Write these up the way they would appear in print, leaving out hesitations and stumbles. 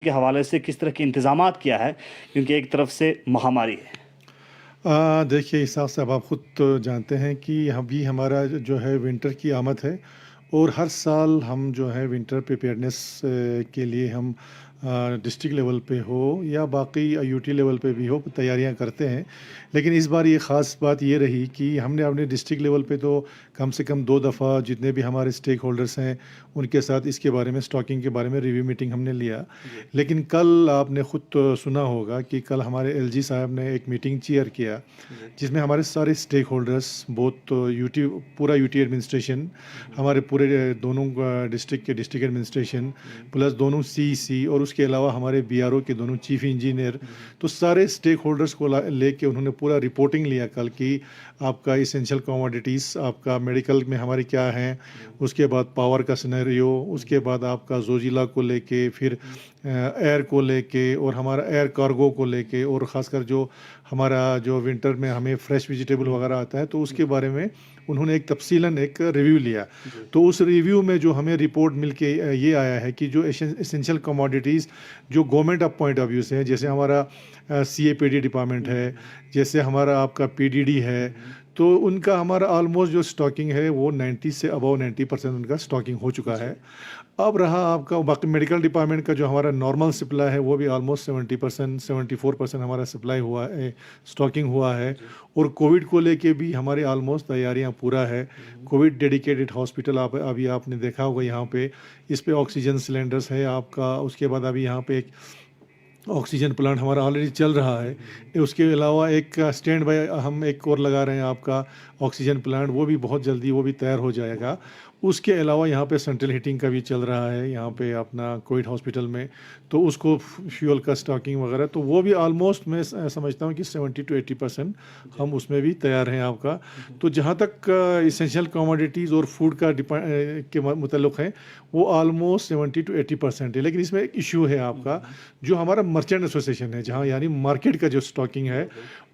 के हवाले से किस तरह के इंतजामात किया है, क्योंकि एक तरफ से महामारी है। देखिए, हिसाब से अब आप खुद तो जानते हैं कि अभी हमारा जो है विंटर की आमद है। और हर साल हम जो है विंटर प्रिपेयर्डनेस के लिए हम डिस्ट्रिक्ट लेवल पे हो या बाकी यूटी लेवल पे भी हो तैयारियां करते हैं। लेकिन इस बार ये ख़ास बात ये रही कि हमने अपने डिस्ट्रिक्ट लेवल पे तो कम से कम 2 दफ़ा जितने भी हमारे स्टेक होल्डर्स हैं उनके साथ इसके बारे में, स्टॉकिंग के बारे में रिव्यू मीटिंग हमने लिया। लेकिन कल आपने ख़ुद तो सुना होगा कि कल हमारे एलजी साहब ने एक मीटिंग चेयर किया, जिसमें हमारे सारे स्टेक होल्डर्स, बोथ यूटी, पूरा यूटी एडमिनिस्ट्रेशन, हमारे पूरे दोनों डिस्ट्रिक्ट के डिस्ट्रिक्ट एडमिनिस्ट्रेशन, प्लस दोनों सीईसी और उसके अलावा हमारे बीआरओ के दोनों चीफ इंजीनियर, तो सारे स्टेक होल्डर्स को लेके उन्होंने पूरा रिपोर्टिंग लिया कल कि आपका इसेंशियल कमोडिटीज़, आपका मेडिकल में हमारे क्या हैं, उसके बाद पावर का सिनेरियो, उसके बाद आपका जोजिला को लेके, फिर एयर को लेके और हमारा एयर कार्गो को लेके, और ख़ासकर जो हमारा जो विंटर में हमें फ्रेश वेजिटेबल वगैरह आता है तो उसके बारे में उन्होंने एक तफसीलन एक रिव्यू लिया। तो उस रिव्यू में जो हमें रिपोर्ट मिलके ये आया है कि जो एसेंशियल कमोडिटीज़ जो government of point of view से है, जैसे हमारा सीएपीडी डिपार्टमेंट है, जैसे हमारा आपका पीडीडी है, तो उनका हमारा ऑलमोस्ट जो स्टॉकिंग है वो 90 से अबव 90% उनका स्टॉकिंग हो चुका है। अब रहा आपका बाकी मेडिकल डिपार्टमेंट का जो हमारा नॉर्मल सप्लाई है वो भी ऑलमोस्ट 70% 74% हमारा सप्लाई हुआ है, स्टॉकिंग हुआ है। और कोविड को लेके भी हमारे ऑलमोस्ट तैयारियां पूरा है। कोविड डेडिकेटेड हॉस्पिटल आप अभी आपने देखा होगा यहाँ पे, इस पे ऑक्सीजन सिलेंडर्स है आपका। उसके बाद अभी यहाँ पे एक ऑक्सीजन प्लांट हमारा ऑलरेडी चल रहा है। उसके अलावा एक स्टैंड बाय हम एक और लगा रहे हैं आपका ऑक्सीजन प्लांट, वो भी बहुत जल्दी वो भी तैयार हो जाएगा। उसके अलावा यहाँ पे सेंट्रल हीटिंग का भी चल रहा है यहाँ पे अपना कोविड हॉस्पिटल में, तो उसको फ्यूल का स्टॉकिंग वगैरह, तो वो भी ऑलमोस्ट मैं समझता हूँ कि 70 to 80% हम उसमें भी तैयार हैं आपका। तो जहाँ तक इसेंशियल कमोडिटीज़ और फूड का के मुतल्लिक़ है वो ऑलमोस्ट 70 to 80% है। लेकिन इसमें एक इशू है आपका, जो हमारा मर्चेंट एसोसिएशन है, जहाँ यानी मार्केट का जो स्टॉकिंग है,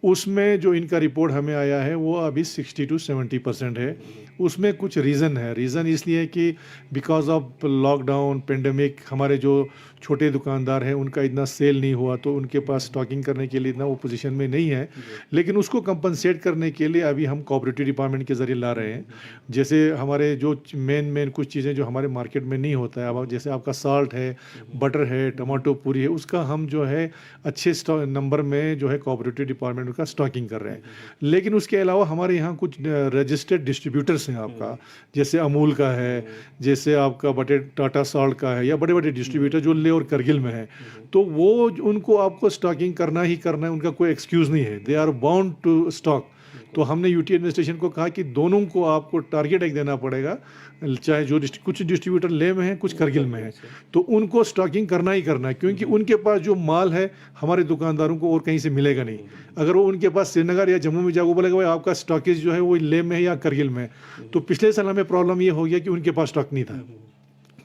उसमें जो इनका रिपोर्ट हमें आया है वो अभी 60 to 70% है। उसमें कुछ रीज़न है। रीज़न इसलिए कि बिकॉज ऑफ लॉकडाउन पेंडेमिक हमारे जो छोटे दुकानदार हैं उनका इतना सेल नहीं हुआ, तो उनके पास स्टॉकिंग करने के लिए इतना वो पोजीशन में नहीं है। लेकिन उसको कंपनसेट करने के लिए अभी हम कोऑपरेटिव डिपार्टमेंट के ज़रिए ला रहे हैं। जैसे हमारे जो मेन कुछ चीज़ें जो हमारे मार्केट में नहीं होता है, अब जैसे आपका साल्ट है, बटर है, टमाटो पूरी है, उसका हम जो है अच्छे नंबर में जो है कोऑपरेटिव डिपार्टमेंट का स्टॉकिंग कर रहे हैं। लेकिन उसके अलावा हमारे यहाँ कुछ रजिस्टर्ड डिस्ट्रीब्यूटर्स हैं आपका, जैसे अमूल का है, जैसे आपका बड़े टाटा साल्ट का है, या बड़े बड़े डिस्ट्रीब्यूटर जो ले और करगिल में है, तो वो उनको आपको स्टॉकिंग करना ही करना है, उनका कोई एक्सक्यूज़ नहीं है, they are bound to stock. तो हमने यूटी एडमिनिस्ट्रेशन को कहा कि दोनों को आपको टारगेट एक देना पड़ेगा, चाहे जो कुछ डिस्ट्रीब्यूटर ले में है, कुछ करगिल में है, तो उनको स्टॉकिंग करना ही करना है, क्योंकि उनके पास जो माल है हमारे दुकानदारों को और कहीं से मिलेगा नहीं। अगर वो उनके पास श्रीनगर या जम्मू में जाकर बोलेगा भाई आपका स्टॉकेज जो है वो ले में है या करगिल में है, तो पिछले साल हमें प्रॉब्लम ये हो गया कि उनके पास स्टॉक नहीं था।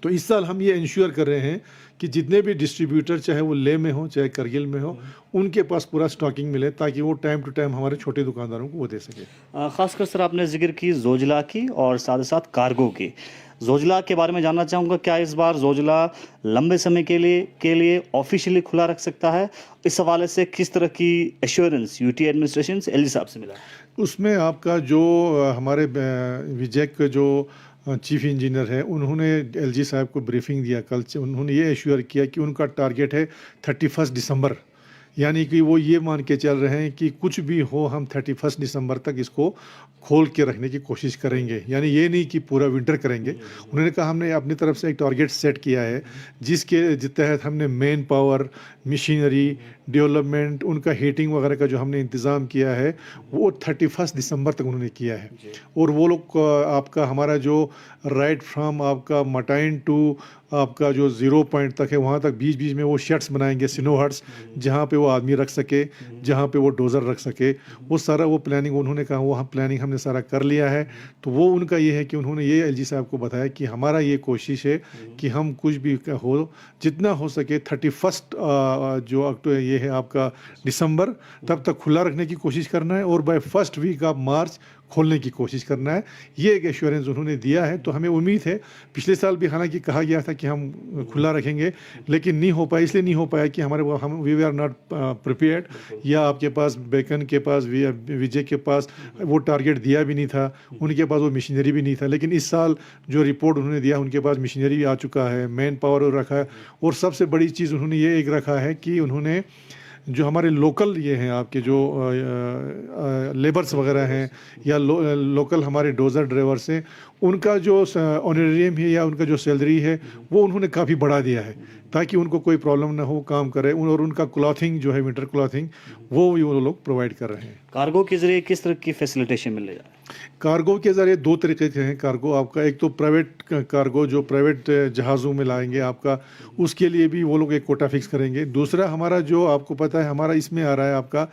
तो इस साल हम ये इंश्योर कर रहे हैं कि जितने भी डिस्ट्रीब्यूटर, चाहे वो ले में हो चाहे करगिल में हो, उनके पास पूरा स्टॉकिंग मिले, ताकि वो टाइम टू टाइम हमारे छोटे दुकानदारों को वो दे सके। ख़ासकर सर आपने जिक्र की जोजिला की और साथ ही साथ कार्गो की। जोजिला के बारे में जानना चाहूँगा, क्या इस बार जोजिला लंबे समय के लिए ऑफिशियली खुला रख सकता है? इस हवाले से किस तरह की एश्योरेंस यूटी एडमिनिस्ट्रेशन से एलजी साहब से मिला? उसमें आपका जो हमारे विजय के जो चीफ इंजीनियर है, उन्होंने एलजी साहब को ब्रीफिंग दिया कल से। उन्होंने ये एश्योर किया कि उनका टारगेट है 31 दिसंबर, यानी कि वो ये मान के चल रहे हैं कि कुछ भी हो हम 31 दिसंबर तक इसको खोल के रखने की कोशिश करेंगे। यानी ये नहीं कि पूरा विंटर करेंगे। उन्होंने कहा हमने अपनी तरफ से एक टारगेट सेट किया है, जिसके तहत हमने मेन पावर, मशीनरी, डेवलपमेंट, उनका हीटिंग वगैरह का जो हमने इंतज़ाम किया है वो 31 दिसंबर तक उन्होंने किया है। और वो लोग आपका हमारा जो राइट फ्रॉम आपका मटाइन टू आपका जो 0 पॉइंट तक है, वहाँ तक बीच बीच में वो शेड्स बनाएंगे, सिनो हट्स, जहाँ पे वो आदमी रख सके, जहाँ पे वो डोज़र रख सके, वो सारा वो प्लानिंग उन्होंने कहा, वो हम प्लानिंग हमने सारा कर लिया है। तो वो उनका ये है कि उन्होंने ये एलजी साहब को बताया कि हमारा ये कोशिश है कि हम कुछ भी हो, जितना हो सके 31 जो अक्टूबर ये है आपका दिसंबर तब तक खुला रखने की कोशिश करना है, और by first week of March खोलने की कोशिश करना है। ये एक एश्योरेंस उन्होंने दिया है, तो हमें उम्मीद है। पिछले साल भी हालांकि कहा गया था कि हम खुला रखेंगे, लेकिन नहीं हो पाया। इसलिए नहीं हो पाया कि हमारे वो हम वी आर नॉट प्रिपेयर्ड, या आपके पास बेकन के पास विजय के पास वो टारगेट दिया भी नहीं था, उनके पास वो मशीनरी भी नहीं था। लेकिन इस साल जो रिपोर्ट उन्होंने दिया, उनके पास मशीनरी भी आ चुका है, मैन पावर रखा है, और सबसे बड़ी चीज़ उन्होंने ये एक रखा है कि उन्होंने जो हमारे लोकल ये हैं आपके जो लेबर्स वगैरह हैं, या लोकल हमारे डोज़र ड्राइवर्स हैं, उनका जो ऑनरेरियम है या उनका जो सैलरी है वो उन्होंने काफ़ी बढ़ा दिया है, ताकि उनको कोई प्रॉब्लम ना हो काम करे। और उनका क्लॉथिंग जो है, विंटर क्लॉथिंग, वो भी वो लोग प्रोवाइड कर रहे हैं। कार्गो के जरिए किस तरह की फैसिलिटेशन मिल रही है? कार्गो के ज़रिए दो तरीके के हैं कार्गो आपका। एक तो प्राइवेट कार्गो, जो प्राइवेट जहाज़ों में लाएंगे आपका, उसके लिए भी वो लोग एक कोटा फिक्स करेंगे। दूसरा हमारा जो आपको पता है, हमारा इसमें आ रहा है आपका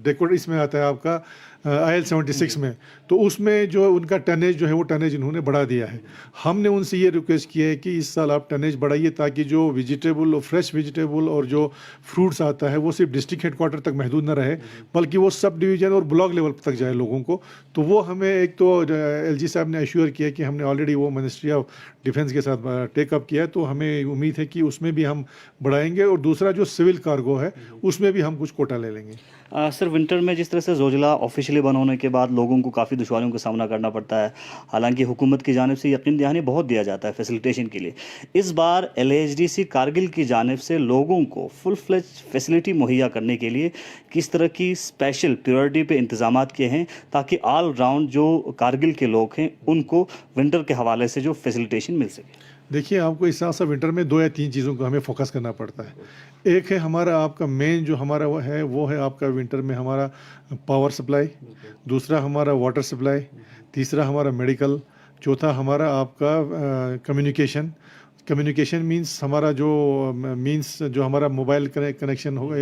डेकोड, इसमें आता है आपका IL-76 में, तो उसमें जो उनका टनेज जो है, वो टनेज इन्होंने बढ़ा दिया है। हमने उनसे ये रिक्वेस्ट किया है कि इस साल आप टनेज बढ़ाइए, ताकि जो वेजिटेबल और फ्रेश वेजिटेबल और जो फ्रूट्स आता है वो सिर्फ डिस्ट्रिक्ट हेडक्वार्टर तक महदूद न रहे, बल्कि वो सब डिवीज़न और ब्लॉक लेवल तक जाए लोगों को। तो वो हमें एक तो LG साहब ने एश्योर किया कि हमने ऑलरेडी वो मिनिस्ट्री ऑफ डिफेंस के साथ टेकअप किया है, तो हमें उम्मीद है कि उसमें भी हम बढ़ाएंगे। और दूसरा जो सिविल कार्गो है, उसमें भी हम कुछ कोटा ले लेंगे। सर, विंटर में जिस तरह से जोजिला ऑफिशियली बंद होने के बाद लोगों को काफ़ी दुश्वारियों का सामना करना पड़ता है, हालांकि हुकूमत की जानिब से यकीन दहानी बहुत दिया जाता है फैसिलिटेशन के लिए, इस बार LHDC कारगिल की जानिब से लोगों को फुल फ्लेज फैसिलिटी मुहैया करने के लिए किस तरह की स्पेशल प्रायोरिटी पे इंतजाम किए हैं, ताकि ऑल राउंड जो कारगिल के लोग हैं उनको विंटर के हवाले से जो फैसिलिटेशन मिल सके? देखिए, आपको इस हिसाब से विंटर में 2 या 3 चीज़ों को हमें फोकस करना पड़ता है। एक है हमारा आपका मेन जो हमारा वो है आपका विंटर में हमारा पावर सप्लाई, दूसरा हमारा वाटर सप्लाई, तीसरा हमारा मेडिकल, चौथा हमारा आपका कम्युनिकेशन। कम्युनिकेशन मींस हमारा जो मींस जो हमारा मोबाइल कनेक्शन होगा,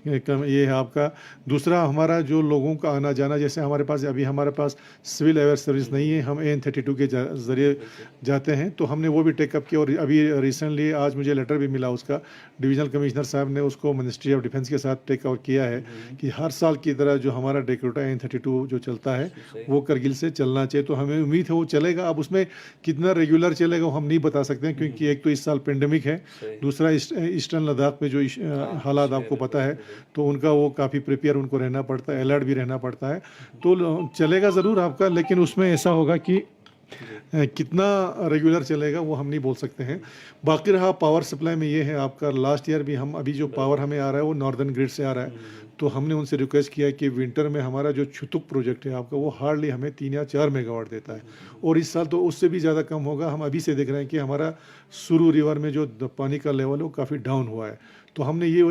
ये है आपका। दूसरा हमारा जो लोगों का आना जाना, जैसे हमारे पास सिविल एयर सर्विस नहीं है, हम AN-32 के ज़रिए जाते हैं, तो हमने वो भी टेकअप किया। और अभी रिसेंटली आज मुझे लेटर भी मिला उसका, डिविजनल कमिश्नर साहब ने उसको मिनिस्ट्री ऑफ डिफेंस के साथ टेकअप किया है कि हर साल की तरह जो हमारा डेकोटा AN-32 जो चलता है वो करगिल से चलना चाहिए। तो हमें उम्मीद है वो चलेगा। अब उसमें कितना रेगुलर चलेगा वो हम नहीं बता सकते हैं, क्योंकि एक तो इस साल पेंडेमिक है, दूसरा ईस्टर्न लद्दाख में जो हालात आपको पता है, तो उनका वो काफ़ी प्रिपेयर उनको रहना पड़ता है, अलर्ट भी रहना पड़ता है। तो चलेगा ज़रूर आपका, लेकिन उसमें ऐसा होगा कि कितना रेगुलर चलेगा वो हम नहीं बोल सकते हैं। बाकी रहा पावर सप्लाई में, ये है आपका लास्ट ईयर भी हम अभी जो पावर हमें आ रहा है वो नॉर्दर्न ग्रिड से आ रहा है। तो हमने उनसे रिक्वेस्ट किया कि विंटर में हमारा जो छुतुक प्रोजेक्ट है आपका, वो हार्डली हमें 3 या 4 मेगावाट देता है, और इस साल तो उससे भी ज़्यादा कम होगा। हम अभी से देख रहे हैं कि हमारा सुरू रिवर में जो पानी का लेवल है वो काफ़ी डाउन हुआ है। तो हमने ये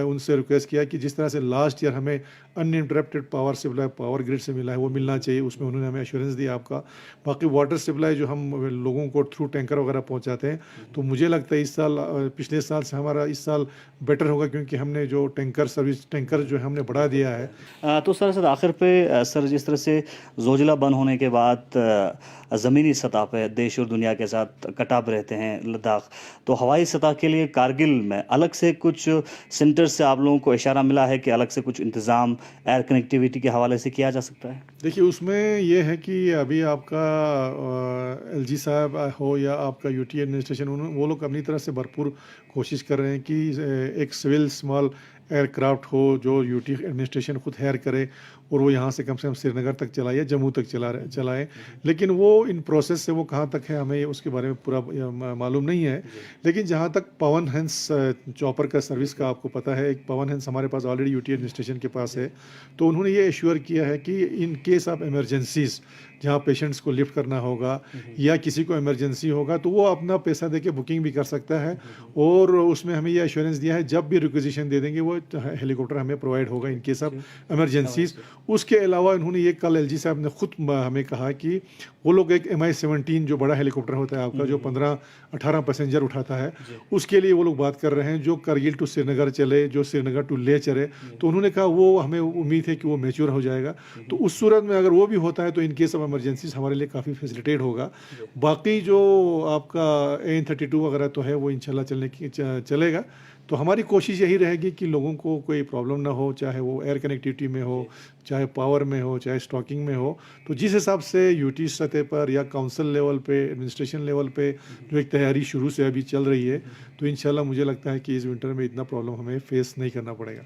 उनसे रिक्वेस्ट किया कि जिस तरह से लास्ट ईयर हमें uninterrupted power supply power grid से मिला है वो मिलना चाहिए, उसमें उन्होंने हमें एश्योरेंस दिया आपका। बाकी वाटर सप्लाई जो हम लोगों को थ्रू टैंकर वगैरह पहुंचाते हैं, तो मुझे लगता है इस साल पिछले साल से हमारा इस साल बेटर होगा, क्योंकि हमने जो टैंकर जो है हमने बढ़ा दिया है। तो सर आखिर पे सर, जिस तरह से जोजिला बंद होने के बाद ज़मीनी सतह पे देश और दुनिया के साथ कटाव रहते हैं लद्दाख, तो हवाई सतह के लिए कारगिल में अलग से कुछ सेंटर से आप लोगों को इशारा मिला है कि अलग से कुछ इंतज़ाम एयर कनेक्टिविटी के हवाले से किया जा सकता है? देखिए, उसमें ये है कि अभी आपका LG साहब हो या आपका UT एडमिनिस्ट्रेशन, वो लोग अपनी तरफ से भरपूर कोशिश कर रहे हैं कि एक सिविल स्मॉल एयरक्राफ्ट हो जो UT एडमिनिस्ट्रेशन खुद हायर करे, और वो यहाँ से कम श्रीनगर तक चलाए या जम्मू तक चलाए। लेकिन वो इन प्रोसेस से वो कहाँ तक है हमें उसके बारे में पूरा मालूम नहीं है। लेकिन जहाँ तक पवन हंस चॉपर का सर्विस का आपको पता है, एक पवन हंस हमारे पास ऑलरेडी UT एडमिनिस्ट्रेशन के पास है, तो उन्होंने ये एश्योर किया है कि इन केस ऑफ इमरजेंसीज, जहाँ पेशेंट्स को लिफ्ट करना होगा या किसी को इमरजेंसी होगा, तो वो अपना पैसा देके बुकिंग भी कर सकता है। और उसमें हमें ये एश्योरेंस दिया है जब भी रिक्वेजिशन दे देंगे वो हेलीकॉप्टर हमें प्रोवाइड होगा इन केस ऑफ इमरजेंसीज। उसके अलावा उन्होंने ये कल LG साहब ने खुद हमें कहा कि वो लोग एक MI-17 जो बड़ा हेलीकॉप्टर होता है आपका, जो 15-18 पैसेंजर उठाता है, उसके लिए वो लोग बात कर रहे हैं, जो करगिल टू श्रीनगर चले, जो श्रीनगर टू लेह चले। तो उन्होंने कहा वो हमें उम्मीद है कि वो मैच्योर हो जाएगा। तो उस सूरत में अगर वो भी होता है तो इन केस ऑफ इमरजेंसीज हमारे लिए काफ़ी फैसिलिटेट होगा। बाकी जो आपका AN-32 वगैरह तो है वो इंशाल्लाह चलेगा। तो हमारी कोशिश यही रहेगी कि लोगों लोगों को कोई प्रॉब्लम ना हो, चाहे वो एयर कनेक्टिविटी में हो, चाहे पावर में हो, चाहे स्टॉकिंग में हो। तो जिस हिसाब से यूटी सतह पर या काउंसिल लेवल पे, एडमिनिस्ट्रेशन लेवल पे जो एक तैयारी शुरू से अभी चल रही है, तो इंशाल्लाह मुझे लगता है कि इस विंटर में इतना प्रॉब्लम हमें फेस नहीं करना पड़ेगा।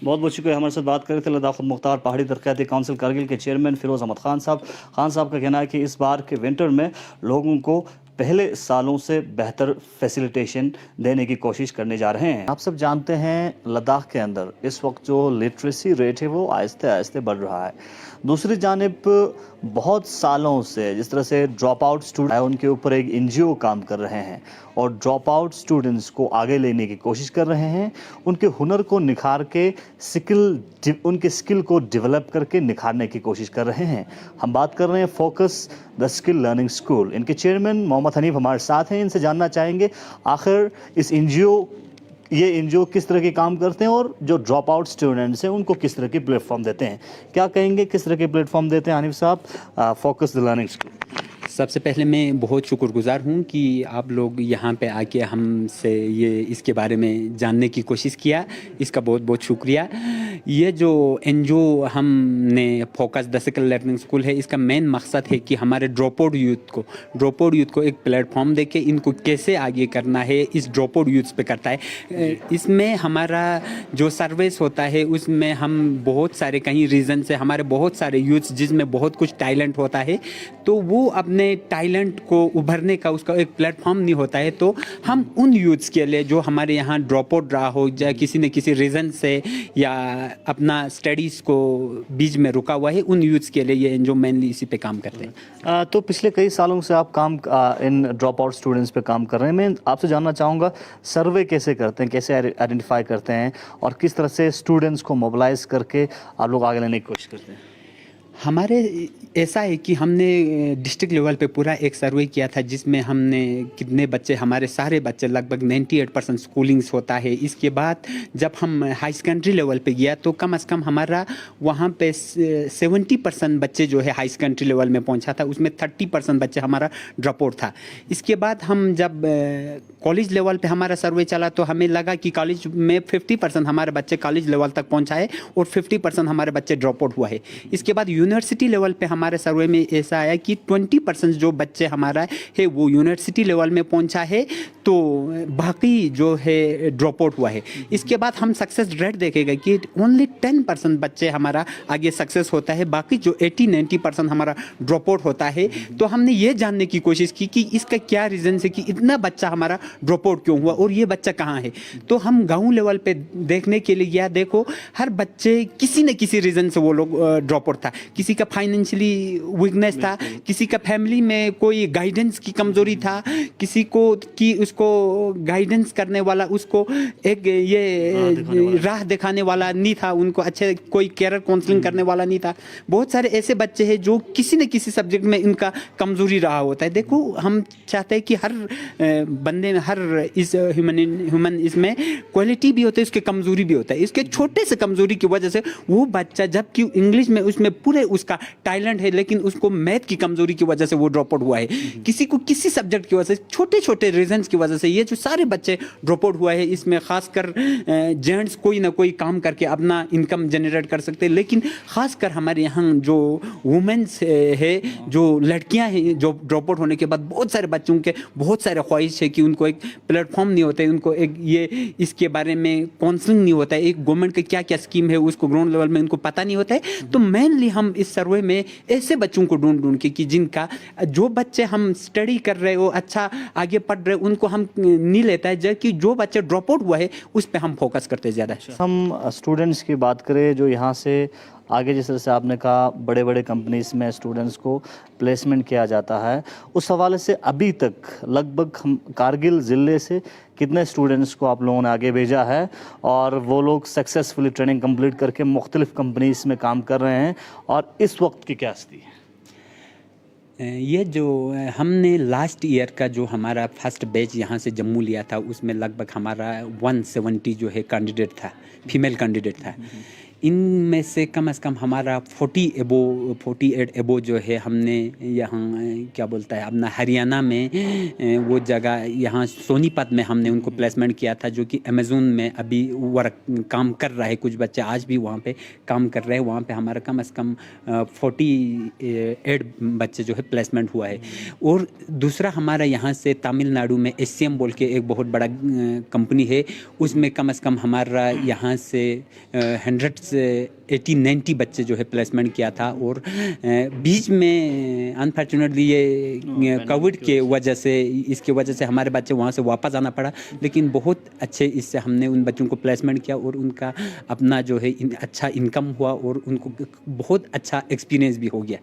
बहुत बहुत शुक्रिया। हमारे साथ बात कर रहे थे लद्दाख खुद मुख्तार पहाड़ी तरक्याती काउंसिल कारगिल के चेयरमैन फिरोज़ अहमद खान साहब। खान साहब का कहना है कि इस बार के विंटर में लोगों को पहले सालों से बेहतर फैसिलिटेशन देने की कोशिश करने जा रहे हैं। आप सब जानते हैं लद्दाख के अंदर इस वक्त जो लिटरेसी रेट है वो आहिस्ते आहिस्ते बढ़ रहा है। दूसरी जानिब बहुत सालों से जिस तरह से ड्रॉप आउट स्टूडेंट है उनके ऊपर एक एनजीओ काम कर रहे हैं और ड्रॉप आउट स्टूडेंट्स को आगे लेने की कोशिश कर रहे हैं, उनके हुनर को निखार के उनके स्किल को डेवलप करके निखारने की कोशिश कर रहे हैं। हम बात कर रहे हैं focus the skill learning school. इनके चेयरमैन मोहम्मद हनीफ हमारे साथ हैं। इनसे जानना चाहेंगे आखिर इस ये एनजीओ किस तरह के काम करते हैं और जो ड्रॉप आउट स्टूडेंट्स हैं उनको किस तरह के प्लेटफॉर्म देते हैं। क्या कहेंगे, किस तरह के प्लेटफॉर्म देते हैं हनीफ साहब फोकस द लर्निंग स्कूल? सबसे पहले मैं बहुत शुक्रगुजार हूँ कि आप लोग यहाँ पे आके हमसे ये इसके बारे में जानने की कोशिश किया, इसका बहुत बहुत शुक्रिया। ये जो एनजीओ हमने focus the skill learning school है, इसका मेन मकसद है कि हमारे ड्रॉप आउट यूथ को एक प्लेटफॉर्म दे के इनको कैसे आगे करना है, इस ड्रॉप आउट यूथ पे करता है। इसमें हमारा जो सर्विस होता है उसमें हम बहुत सारे कहीं रीज़न से हमारे बहुत सारे यूथ्स जिसमें बहुत कुछ टैलेंट होता है, तो वो अपने टैलेंट को उभरने का उसका एक प्लेटफॉर्म नहीं होता है। तो हम उन यूथ्स के लिए जो हमारे यहाँ ड्रॉप आउट रहा हो या किसी न किसी रीज़न से या अपना स्टडीज़ को बीच में रुका हुआ है, उन यूथ्स के लिए ये एनजीओ मेनली इसी पे काम करते हैं। तो पिछले कई सालों से आप इन ड्रॉप आउट स्टूडेंट्स पे काम कर रहे हैं। मैं आपसे जानना चाहूँगा सर्वे कैसे करते हैं, कैसे आइडेंटिफाई करते हैं और किस तरह से स्टूडेंट्स को मोबिलाइज करके आप लोग आगे लेने की कोशिश करते हैं? हमारे ऐसा है कि हमने डिस्ट्रिक्ट लेवल पे पूरा एक सर्वे किया था जिसमें हमने कितने बच्चे, हमारे सारे बच्चे लगभग 98% स्कूलिंग्स होता है। इसके बाद जब हम हाई सेकेंडरी लेवल पे गया तो कम से कम हमारा वहाँ पे 70% बच्चे जो है हाई सेकेंडरी लेवल में पहुँचा था, उसमें 30% बच्चे हमारा ड्रॉप आउट था। इसके बाद हम जब कॉलेज लेवल पे हमारा सर्वे चला तो हमें लगा कि कॉलेज में 50% हमारे बच्चे कॉलेज लेवल तक पहुँचा है और 50% हमारे बच्चे ड्रॉप आउट हुआ है। इसके बाद यूनिवर्सिटी लेवल पे हमारे सर्वे में ऐसा आया कि 20% जो बच्चे हमारा है वो यूनिवर्सिटी लेवल में पहुंचा है, तो बाकी जो है ड्रॉप आउट हुआ है। इसके बाद हम सक्सेस रेट देखेगा कि ओनली 10% बच्चे हमारा आगे सक्सेस होता है, बाकी जो 80-90% हमारा ड्रॉप आउट होता है। तो हमने ये जानने की कोशिश की कि इसका क्या रीज़न है कि इतना बच्चा हमारा ड्रॉप आउट क्यों हुआ और ये बच्चा कहाँ है। तो हम गाँव लेवल पे देखने के लिए गया, देखो हर बच्चे किसी न किसी रीज़न से वो लोग ड्रॉप आउट था। किसी का फाइनेंशियली वीकनेस था, किसी का फैमिली में कोई गाइडेंस की कमज़ोरी था, किसी को कि उसको गाइडेंस करने वाला, उसको एक ये राह दिखाने वाला नहीं था, उनको अच्छे कोई कैरियर काउंसलिंग करने वाला नहीं था। बहुत सारे ऐसे बच्चे हैं जो किसी न किसी सब्जेक्ट में इनका कमज़ोरी रहा होता है। देखो हम चाहते हैं कि हर बंदे में, हर इस ह्यूमन इसमें क्वालिटी भी होता है, इसके कमज़ोरी भी होता है। इसके छोटे से कमज़ोरी की वजह से वो बच्चा, जबकि इंग्लिश में उसमें पूरे उसका टैलेंट है लेकिन उसको मैथ की कमजोरी की वजह से वो ड्रॉप आउट हुआ है, किसी को किसी सब्जेक्ट की वजह से, छोटे छोटे रीजंस की वजह से ये जो सारे बच्चे ड्रॉप आउट हुआ है। इसमें खासकर जेंट्स कोई ना कोई काम करके अपना इनकम जनरेट कर सकते हैं, लेकिन खासकर हमारे यहाँ जो वुमेन्स है, जो लड़कियां हैं, जो ड्रॉप आउट होने के बाद बहुत सारे बच्चों के बहुत सारे ख्वाहिश है कि उनको एक प्लेटफॉर्म नहीं होता है, उनको एक ये इसके बारे में काउंसलिंग नहीं होता है, एक गवर्नमेंट का क्या क्या स्कीम है उसको ग्राउंड लेवल में उनको पता नहीं होता है। तो मेनली हम इस सर्वे में ऐसे बच्चों को ढूंढ के कि जिनका, जो बच्चे हम स्टडी कर रहे हो, अच्छा आगे पढ़ रहे, उनको हम नहीं लेता है, जबकि जो बच्चे ड्रॉप आउट हुआ है उस पर हम फोकस करते हैं ज़्यादा। हम स्टूडेंट्स की बात करें जो यहाँ से आगे, जिस तरह से आपने कहा बड़े बड़े कंपनीज में स्टूडेंट्स को प्लेसमेंट किया जाता है, उस हवाले से अभी तक लगभग हम कारगिल ज़िले से कितने स्टूडेंट्स को आप लोगों ने आगे भेजा है और वो लोग सक्सेसफुली ट्रेनिंग कंप्लीट करके मुख्तलिफ कंपनीज में काम कर रहे हैं, और इस वक्त की क्या स्थिति है? ये जो हमने लास्ट ईयर का जो हमारा फर्स्ट बैच यहाँ से जम्मू लिया था, उसमें लगभग हमारा 170 जो है कैंडिडेट था, फीमेल कैंडिडेट था। इनमें से कम हमारा 48 एबो जो है हमने यहाँ क्या बोलता है अपना हरियाणा में वो जगह यहाँ सोनीपत में हमने उनको प्लेसमेंट किया था, जो कि अमेज़न में अभी वर्क काम कर रहा है। कुछ बच्चे आज भी वहाँ पे काम कर रहे हैं। वहाँ पे हमारा कम से कम 48 बच्चे जो है प्लेसमेंट हुआ है। और दूसरा हमारा यहाँ से तमिलनाडु में SCM बोल के एक बहुत बड़ा कंपनी है, उसमें कम से कम हमारा यहाँ से 100 से 80-90 बच्चे जो है प्लेसमेंट किया था। और बीच में अनफॉर्चुनेटली ये कोविड के वजह से, इसके वजह से हमारे बच्चे वहाँ से वापस आना पड़ा, लेकिन बहुत अच्छे इससे हमने उन बच्चों को प्लेसमेंट किया और उनका अपना जो है अच्छा इनकम हुआ और उनको बहुत अच्छा एक्सपीरियंस भी हो गया।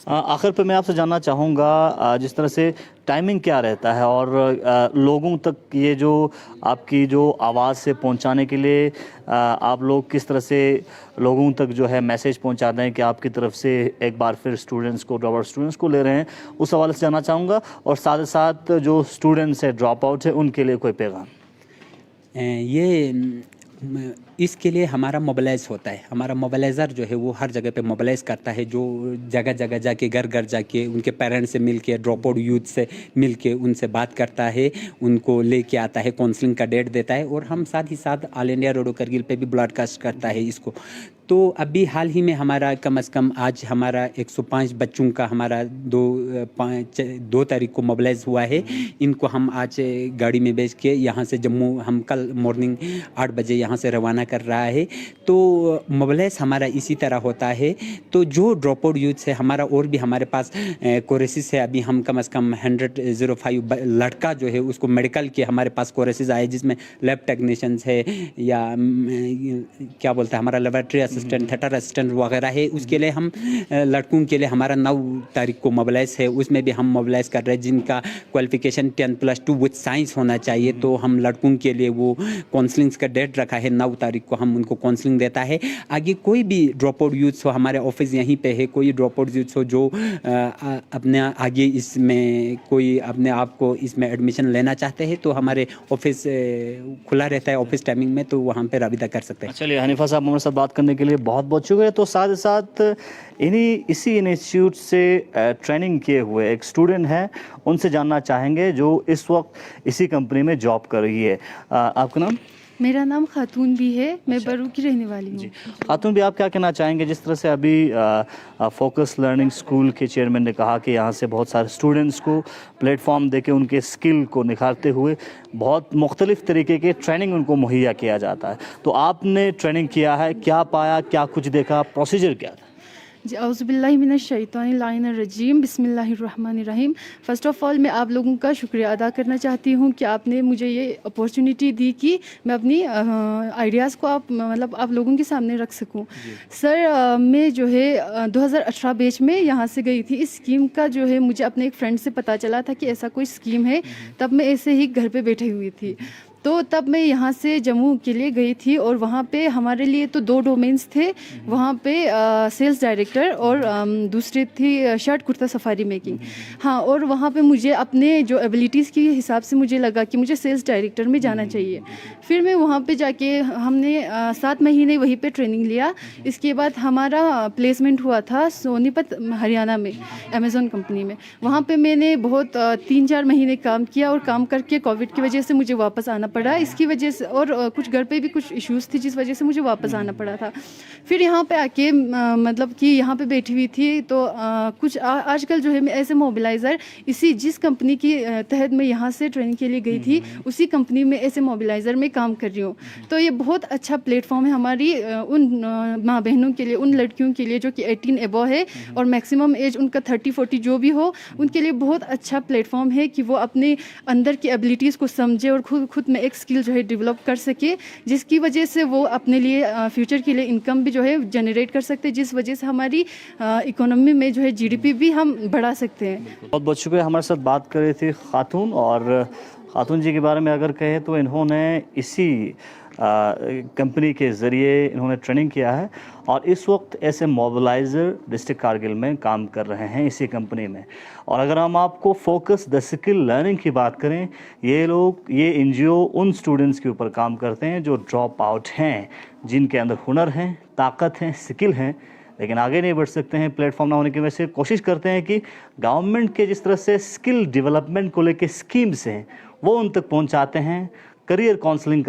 आखिर पे मैं आपसे जानना चाहूँगा जिस तरह से टाइमिंग क्या रहता है और लोगों तक ये जो आपकी जो आवाज़ से पहुंचाने के लिए आप लोग किस तरह से लोगों तक जो है मैसेज पहुंचाते हैं कि आपकी तरफ से एक बार फिर स्टूडेंट्स को ड्रॉप आउट स्टूडेंट्स को ले रहे हैं, उस हवाले से जानना चाहूँगा। और साथ ही साथ जो स्टूडेंट्स है ड्रॉप आउट है उनके लिए कोई पैगाम? ये इसके लिए हमारा मोबिलाइज होता है। हमारा मोबिलाइज़र जो है वो हर जगह पे मोबिलाइज करता है, जो जगह जगह जाके घर घर जाके उनके पेरेंट्स से मिल के, ड्रॉप आउट यूथ से मिल के उनसे बात करता है, उनको लेके आता है, काउंसलिंग का डेट देता है। और हम साथ ही साथ ऑल इंडिया रेडियो करगिल पे भी ब्रॉडकास्ट करता है इसको। तो अभी हाल ही में हमारा कम से कम आज हमारा 105 बच्चों का हमारा 2 तारीख को मोबिलाइज हुआ है। इनको हम आज गाड़ी में भेज के यहाँ से जम्मू हम कल मॉर्निंग 8 बजे यहाँ से रवाना कर रहा है। तो मोबिलाइज हमारा इसी तरह होता है। तो जो ड्रॉप आउट यूथ है हमारा, और भी हमारे पास कोर्सेज है। अभी हम कम से कम 105 लड़का जो है उसको मेडिकल के हमारे पास कोर्सेज आए, जिसमें लैब टेक्नीशियंस है या क्या बोलते हैं हमारा लेबोरेटरी असिस्टेंट, थिएटर असिस्टेंट वगैरह है। उसके लिए हम लड़कों के लिए हमारा 9 तारीख को मोबिलाइज है, उसमें भी हम मोबिलाइज कर रहे हैं। जिनका क्वालिफिकेशन 10+2 विद साइंस होना चाहिए, तो हम लड़कों के लिए वो काउंसलिंग का डेट रखा है 9 तारीख को हम उनको काउंसलिंग देता है। आगे कोई भी ड्रॉप आउट यूथ्स हो, हमारे ऑफिस यहीं पे है, कोई ड्रॉप आउट यूथ्स हो जो अपने आगे इसमें कोई अपने आप को इसमें एडमिशन लेना चाहते हैं, तो हमारे ऑफिस खुला रहता है ऑफिस टाइमिंग में, तो वहाँ पे राबिता कर सकते हैं। चलिए हनीफा साहब, हमारे साथ बात करने के लिए बहुत बहुत शुक्रिया। तो साथ ही साथ इसी इंस्टीट्यूट से ट्रेनिंग किए हुए एक स्टूडेंट हैं, उनसे जानना चाहेंगे जो इस वक्त इसी कंपनी में जॉब कर रही है। आपका नाम? मेरा नाम खातून भी है, मैं बरू की रहने वाली हूँ। खातून भी, आप क्या कहना चाहेंगे जिस तरह से अभी फोकस लर्निंग स्कूल के चेयरमैन ने कहा कि यहाँ से बहुत सारे स्टूडेंट्स को प्लेटफॉर्म देके उनके स्किल को निखारते हुए बहुत मुख्तलिफ तरीके के ट्रेनिंग उनको मुहैया किया जाता है, तो आपने ट्रेनिंग किया है, क्या पाया, क्या कुछ देखा, प्रोसीजर क्या था? जी, औज़ुबिल्लाहिमिनश्शैतानिर्रजीम, बिस्मिल्लाहिर्रहमानिर्रहीम। फ़र्स्ट ऑफ़ ऑल मैं आप लोगों का शुक्रिया अदा करना चाहती हूँ कि आपने मुझे ये अपॉर्चुनिटी दी कि मैं अपनी आइडियाज़ को आप लोगों के सामने रख सकूँ। सर, मैं जो है 2018 बैच में यहाँ से गई थी। इस स्कीम का जो है मुझे अपने एक फ्रेंड से पता चला था कि ऐसा कोई स्कीम है, तब मैं ऐसे ही घर पर बैठी हुई थी। तो तब मैं यहाँ से जम्मू के लिए गई थी और वहाँ पे हमारे लिए तो 2 डोमेन्स थे। वहाँ पे सेल्स डायरेक्टर और दूसरी थी शर्ट कुर्ता सफारी मेकिंग। हाँ, और वहाँ पे मुझे अपने जो एबिलिटीज़ के हिसाब से मुझे लगा कि मुझे सेल्स डायरेक्टर में जाना चाहिए। फिर मैं वहाँ पे जाके हमने 7 महीने वहीं पे ट्रेनिंग लिया। इसके बाद हमारा प्लेसमेंट हुआ था सोनीपत हरियाणा में अमेज़न कंपनी में। वहाँ पे मैंने बहुत 3-4 महीने काम किया और काम करके कोविड की वजह से मुझे वापस आना पड़ा। इसकी वजह से और कुछ घर पे भी कुछ इश्यूज़ थी जिस वजह से मुझे वापस आना पड़ा था। फिर यहाँ पे आके मतलब कि यहाँ पे बैठी हुई थी तो कुछ आजकल जो है मैं ऐसे मोबिलाइज़र जिस कंपनी की तहत मैं यहाँ से ट्रेनिंग के लिए गई थी उसी कंपनी में ऐसे मोबिलाइज़र में काम कर रही हूँ। तो ये बहुत अच्छा प्लेटफॉर्म है हमारी उन माँ बहनों के लिए, उन लड़कियों के लिए जो कि 18 एबव है और मैक्सिमम एज उनका 30-40 जो भी हो, उनके लिए बहुत अच्छा प्लेटफॉर्म है कि वो अपने अंदर की एबिलिटीज़ को समझे और खुद में एक स्किल जो है डेवलप कर सके, जिसकी वजह से वो अपने लिए फ्यूचर के लिए इनकम भी जो है जनरेट कर सकते हैं, जिस वजह से हमारी इकोनॉमी में जो है जीडीपी भी हम बढ़ा सकते हैं। बहुत बहुत शुक्रिया। हमारे साथ बात कर रही थी खातून, और खातून जी के बारे में अगर कहें तो इन्होंने इसी कंपनी के ज़रिए इन्होंने ट्रेनिंग किया है और इस वक्त ऐसे मोबिलाइज़र डिस्ट्रिक्ट कारगिल में काम कर रहे हैं इसी कंपनी में। और अगर हम आपको फोकस द स्किल लर्निंग की बात करें, ये एनजीओ उन स्टूडेंट्स के ऊपर काम करते हैं जो ड्रॉप आउट हैं, जिनके अंदर हुनर हैं, ताकत हैं, स्किल हैं, लेकिन आगे नहीं बढ़ सकते हैं प्लेटफॉर्म ना होने की वजह से। कोशिश करते हैं कि गवर्नमेंट के जिस तरह से स्किल डेवलपमेंट को लेके स्कीम्स हैं वो उन तक पहुंचाते हैं, करियर काउंसलिंग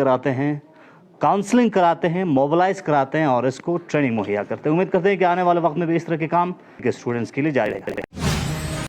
कराते हैं, मोबिलाइज कराते हैं और इसको ट्रेनिंग मुहैया करते हैं। उम्मीद करते हैं कि आने वाले वक्त में भी इस तरह के काम के स्टूडेंट्स के लिए जारी रहेंगे।